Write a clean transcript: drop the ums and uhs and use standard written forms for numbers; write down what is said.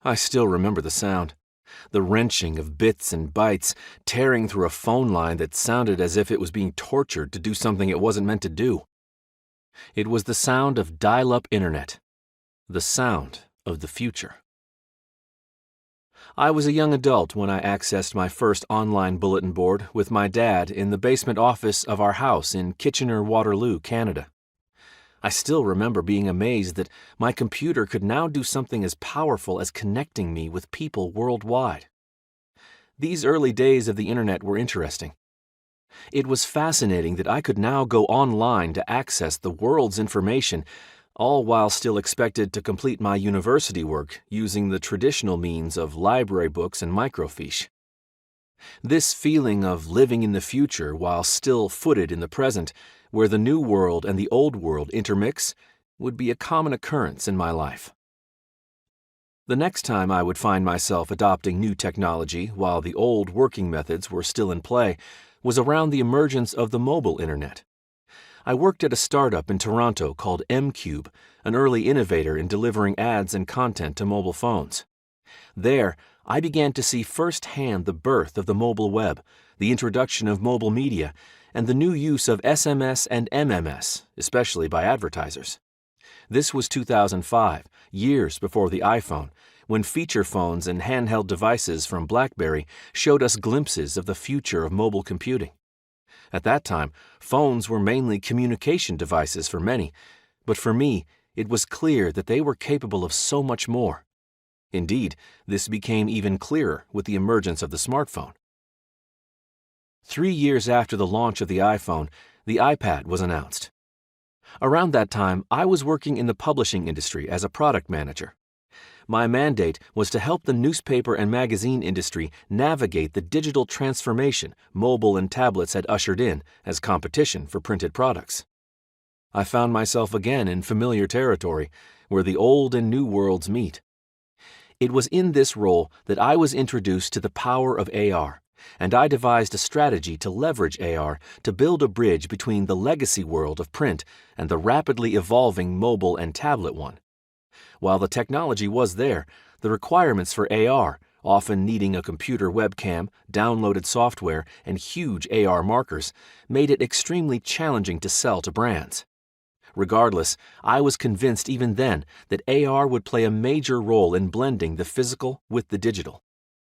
I still remember the sound. The wrenching of bits and bytes tearing through a phone line that sounded as if it was being tortured to do something it wasn't meant to do. It was the sound of dial-up internet. The sound of the future. I was a young adult when I accessed my first online bulletin board with my dad in the basement office of our house in Kitchener-Waterloo, Canada. I still remember being amazed that my computer could now do something as powerful as connecting me with people worldwide. These early days of the internet were interesting. It was fascinating that I could now go online to access the world's information, all while still expected to complete my university work using the traditional means of library books and microfiche. This feeling of living in the future while still footed in the present, where the new world and the old world intermix, would be a common occurrence in my life. The next time I would find myself adopting new technology while the old working methods were still in play was around the emergence of the mobile internet. I worked at a startup in Toronto called M-Cube, an early innovator in delivering ads and content to mobile phones. There, I began to see firsthand the birth of the mobile web, the introduction of mobile media, and the new use of SMS and MMS, especially by advertisers. This was 2005, years before the iPhone, when feature phones and handheld devices from BlackBerry showed us glimpses of the future of mobile computing. At that time, phones were mainly communication devices for many, but for me, it was clear that they were capable of so much more. Indeed, this became even clearer with the emergence of the smartphone. 3 years after the launch of the iPhone, the iPad was announced. Around that time, I was working in the publishing industry as a product manager. My mandate was to help the newspaper and magazine industry navigate the digital transformation mobile and tablets had ushered in as competition for printed products. I found myself again in familiar territory, where the old and new worlds meet. It was in this role that I was introduced to the power of AR, and I devised a strategy to leverage AR to build a bridge between the legacy world of print and the rapidly evolving mobile and tablet one. While the technology was there, the requirements for AR, often needing a computer webcam, downloaded software, and huge AR markers, made it extremely challenging to sell to brands. Regardless, I was convinced even then that AR would play a major role in blending the physical with the digital.